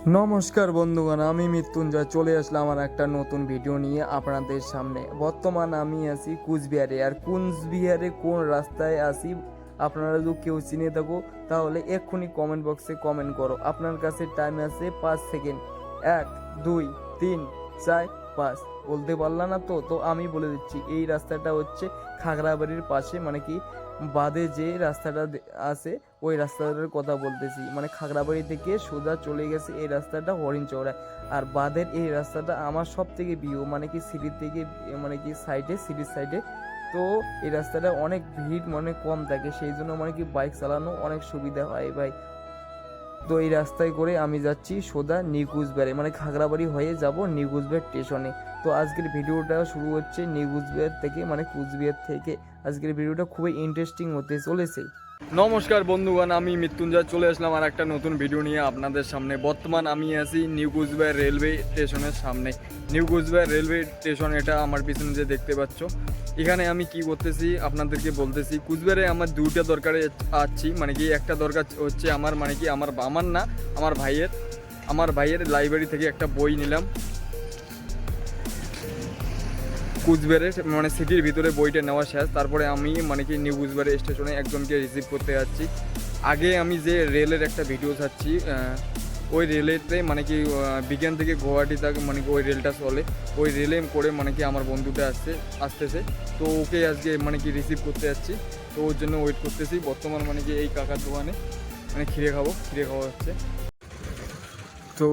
নমস্কার বন্ধুগণ, আমি মৃত্যুঞ্জয় চলে আসলাম আমার একটা নতুন ভিডিও নিয়ে আপনাদের সামনে। বর্তমান আমি আছি কুচবিহারে। আর কুচবিহারে কোন রাস্তায় আছি আপনারা যদি কেউ চিনে থাকো তাহলে এক্ষুনি কমেন্ট বক্সে কমেন্ট করো। আপনার কাছে টাইম আছে 5 সেকেন্ড। 1 2 3 4 5 বলতে পারলাম না তো আমি বলে দিচ্ছি। এই রাস্তাটা হচ্ছে খাগড়াবাড়ির পাশে, মানে কি বাদে যে রাস্তাটা আছে ওই রাস্তাটার কথা বলতেছি। মানে খাগড়াবাড়ি থেকে সোজা চলে গেছে এই রাস্তাটা হরিণচৌড়ায়। আর বাদের এই রাস্তাটা আমার সব থেকে প্রিয়, মানে কি সিটির থেকে, মানে কি সাইডে, সিটির সাইডে। তো এই রাস্তাটা অনেক ভিড় মানে কম থাকে, সেই জন্য মানে কি বাইক চালানো অনেক সুবিধা হয় ভাই। তো এই রাস্তায় করে আমি যাচ্ছি সোজা নিউ কুচবিহারে, মানে খাগড়াবাড়ি হয়ে যাব নিউ কুচবিহার স্টেশনে। তো আজকের ভিডিওটা শুরু হচ্ছে নিউ কুচবিহার থেকে, মানে কুচবিহার থেকে। আজকের ভিডিওটা খুবই ইন্টারেস্টিং হতে চলেছে। নমস্কার বন্ধুগণ, আমি মৃত্যুঞ্জয় চলে আসলাম আর একটা নতুন ভিডিও নিয়ে আপনাদের সামনে। বর্তমান আমি আছি নিউ কুচবিহার রেলওয়ে স্টেশনের সামনে। নিউ কুচবিহার রেলওয়ে স্টেশন, এটা আমার পিছনে যে দেখতে পাচ্ছ। এখানে আমি কি করতেছি আপনাদেরকে বলতেছি। কুচবিহারে আমার দুইটা দরকারে আছি, মানে কি একটা দরকার হচ্ছে আমার, মানে কি আমার না, আমার ভাইয়ের লাইব্রেরি থেকে একটা বই নিলাম। কুচবিহারের মানে সিটির ভিতরে বইটা নেওয়া শেষ, তারপরে আমি মানে কি নিউ কুচবিহার স্টেশনে একজনকে রিসিভ করতে যাচ্ছি। আগে আমি যে রেলের একটা ভিডিও ছাড়ছি, ওই রেলেতে মানে কি বিজ্ঞান থেকে গুয়াহাটি তক মানে কি ওই রেলটা চলে, ওই রেলে করে মানে কি আমার বন্ধুটা আসতেছে। তো ওকে আজকে মানে কি রিসিভ করতে যাচ্ছি, তো ওর জন্য ওয়েট করতেছি। বর্তমান মানে কি এই কাকার দোকানে মানে খিরে খাওয়া হচ্ছে। তো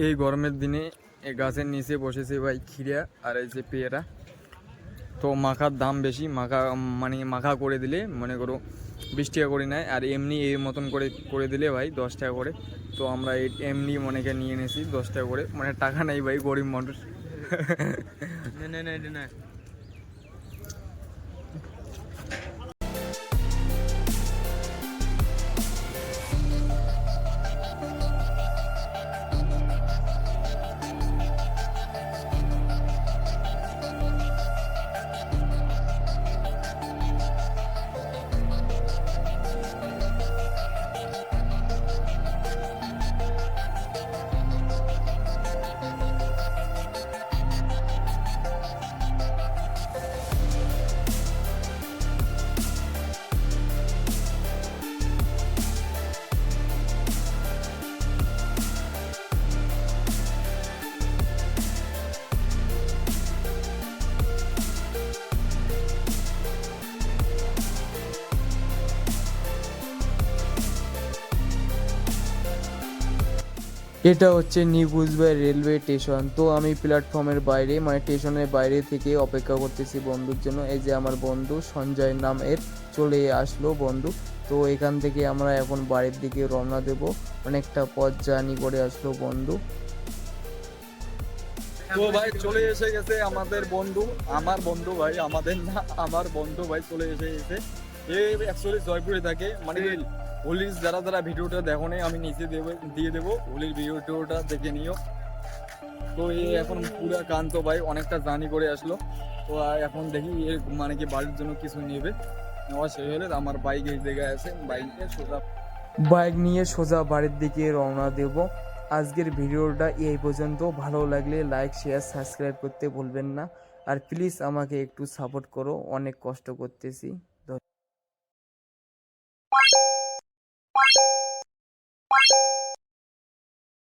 এই গরমের দিনে এই গাছের নিচে বসেছে ভাই খিরা আর এই যে পেয়ারা। তো মাখার দাম বেশি, মানে মাখা করে দিলে মনে করো 20 টাকা করে নেয়, আর এমনি এর মতন করে করে দিলে ভাই 10 টাকা করে। তো আমরা এমনি মনেকে নিয়ে এনেছি 10 টাকা করে, মানে টাকা নেই ভাই, গরিব মানুষ। না। এটা হচ্ছে নিউ কুচবিহার রেলওয়ে স্টেশন। তো আমি প্ল্যাটফর্মের বাইরে, মানে স্টেশনের বাইরে থেকে অপেক্ষা করতেছি বন্ধুর জন্য। এই যে আমার বন্ধু সঞ্জয় নাম এর, চলে আসলো বন্ধু। তো এখান থেকে আমরা এখন বাড়ির দিকে রওনা দেব। অনেকটা পথ জার্নি করে আসলো বন্ধু। তো ভাই চলে এসে গেছে আমাদের বন্ধু, আমার বন্ধু ভাই, আমাদের না, আমার বন্ধু ভাই চলে এসে গেছে। এই অ্যাকচুয়ালি জয়পুরে থাকে, মানে হোলির যারা ভিডিওটা দেখো নেই, আমি নিচে দিয়ে দেবো হোলির ভিডিওটা দেখে নিও। তো এই এখন পুরো কান্ত ভাই অনেকটা জার্নি করে আসলো। তো এখন দেখি মানে কি বাড়ির জন্য কিছু নেবে, নেওয়া শেষ হলে আমার বাইক এই জায়গায় আছে, বাইক নিয়ে সোজা বাড়ির দিকে রওনা দেব। আজকের ভিডিওটা এই পর্যন্ত। ভালো লাগলে লাইক, শেয়ার, সাবস্ক্রাইব করতে ভুলবেন না। আর প্লিজ আমাকে একটু সাপোর্ট করো, অনেক কষ্ট করতেছি।